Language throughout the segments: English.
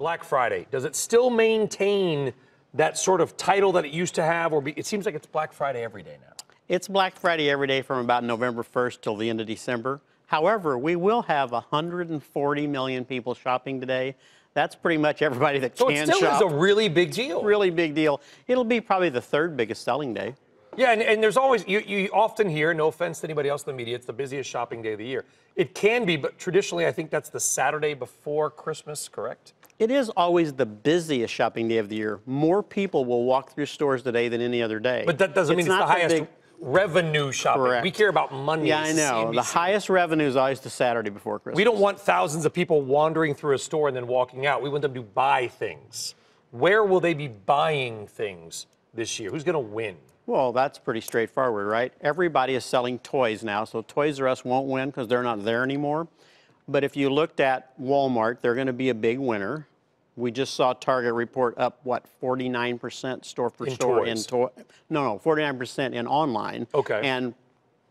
Black Friday, does it still maintain that sort of title that it used to have, or it seems like it's Black Friday every day now? It's Black Friday every day from about November 1st till the end of December. However, we will have 140 million people shopping today. That's pretty much everybody that can shop. So it still is a really big deal. Really big deal. It'll be probably the third biggest selling day. Yeah, and there's always, you often hear, no offense to anybody else in the media, it's the busiest shopping day of the year. It can be, but traditionally I think that's the Saturday before Christmas, correct? It is always the busiest shopping day of the year. More people will walk through stores today than any other day. But that doesn't mean it's the highest revenue shopping. Correct. We care about money. Yeah, I know. CNBC. The highest revenue is always the Saturday before Christmas. We don't want thousands of people wandering through a store and then walking out. We want them to buy things. Where will they be buying things this year? Who's going to win? Well, that's pretty straightforward, right? Everybody is selling toys now, so Toys R Us won't win because they're not there anymore. But if you looked at Walmart, they're going to be a big winner. We just saw Target report up, what, 49% store per store in toys? No, 49% in online. Okay. And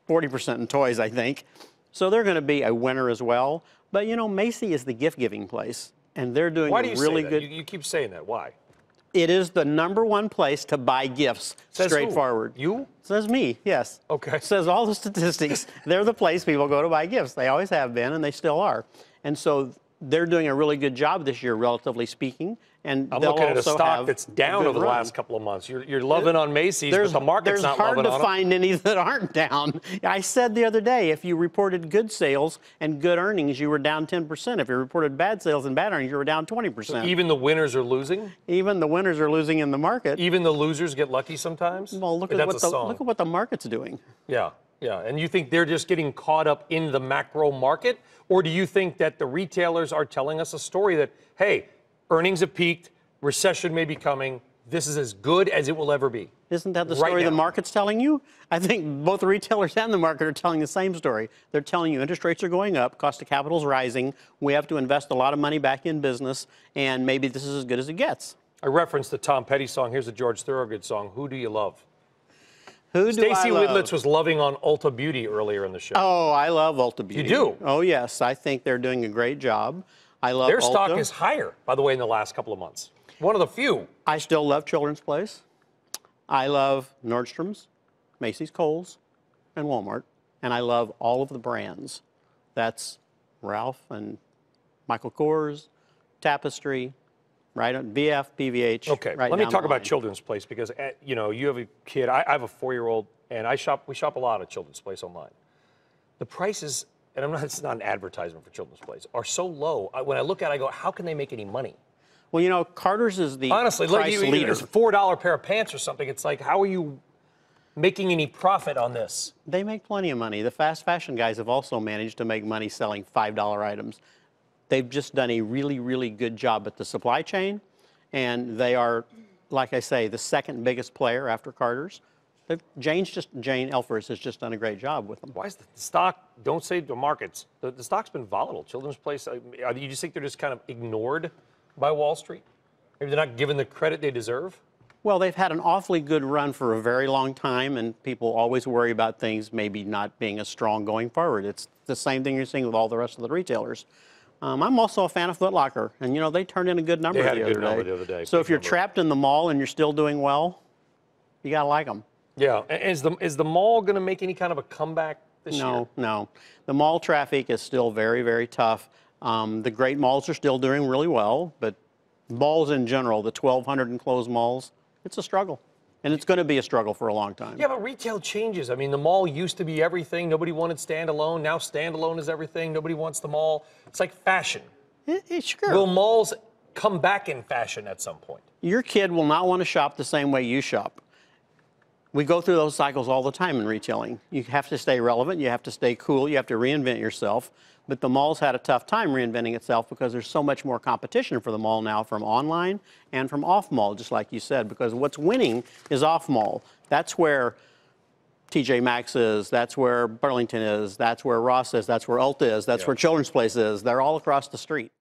40% in toys, I think. So they're going to be a winner as well. But, you know, Macy is the gift-giving place, and they're doing Why do you really say that? good. You keep saying that. Why? It is the #1 place to buy gifts. Says straightforward. Who? You? Says me, yes. Okay. Says all the statistics. They're the place people go to buy gifts. They always have been, and they still are. And so they're doing a really good job this year, relatively speaking. And I'm they'll looking at a also stock have that's down good over the run. last couple of months. You're loving on Macy's, but the market's not loving on There's hard them. to find any that aren't down. I said the other day, if you reported good sales and good earnings, you were down 10%. If you reported bad sales and bad earnings, you were down 20%. So even the winners are losing? Even the winners are losing in the market. Even the losers get lucky sometimes? Well, look at what the market's doing. Yeah, yeah. And you think they're just getting caught up in the macro market? Or do you think that the retailers are telling us a story that, hey, earnings have peaked, recession may be coming, this is as good as it will ever be? Isn't that the story the market's telling you? I think both the retailers and the market are telling the same story. They're telling you interest rates are going up, cost of capital is rising, we have to invest a lot of money back in business, and maybe this is as good as it gets. I referenced the Tom Petty song. Here's a George Thorogood song, Who Do You Love? Stacey Widlitz was loving on Ulta Beauty earlier in the show. Oh, I love Ulta Beauty. You do? Oh, yes. I think they're doing a great job. I love Their Ulta. stock is higher, by the way, in the last couple of months. One of the few. I still love Children's Place. I love Nordstrom's, Macy's, Kohl's, and Walmart. And I love all of the brands. That's Ralph and Michael Kors, Tapestry, right on VF, PVH. Okay, right let me down talk the about line. Children's Place because, you know, you have a kid. I have a 4-year-old, and we shop a lot at Children's Place online. The prices, and it's not an advertisement for Children's Place, are so low. When I look at it, I go, how can they make any money? Well, you know, Carter's is the Honestly, price leader. It's a $4 pair of pants or something. It's like, how are you making any profit on this? They make plenty of money. The fast fashion guys have also managed to make money selling $5 items. They've just done a really, really good job at the supply chain, and they are, like I say, the second biggest player after Carter's. Jane Elfers has just done a great job with them. Why is the stock, don't say the markets, the stock's been volatile. Children's Place, you just think they're just kind of ignored by Wall Street? Maybe they're not given the credit they deserve? Well, they've had an awfully good run for a very long time, and people always worry about things maybe not being as strong going forward. It's the same thing you're seeing with all the rest of the retailers. I'm also a fan of Foot Locker, and, you know, they turned in a good number the other day. So if you're trapped in the mall and you're still doing well, you got to like them. Yeah. Is the mall going to make any kind of a comeback this year? No. The mall traffic is still very, very tough. The great malls are still doing really well, but malls in general, the 1,200 enclosed malls, it's a struggle. And it's going to be a struggle for a long time. Yeah, but retail changes. I mean, the mall used to be everything. Nobody wanted standalone. Now standalone is everything. Nobody wants the mall. It's like fashion. Sure. Will malls come back in fashion at some point? Your kid will not want to shop the same way you shop. We go through those cycles all the time in retailing. You have to stay relevant. You have to stay cool. You have to reinvent yourself. But the mall's had a tough time reinventing itself because there's so much more competition for the mall now from online and from off-mall, just like you said, because what's winning is off-mall. That's where TJ Maxx is, that's where Burlington is, that's where Ross is, that's where Ulta is, that's where Children's Place is. They're all across the street.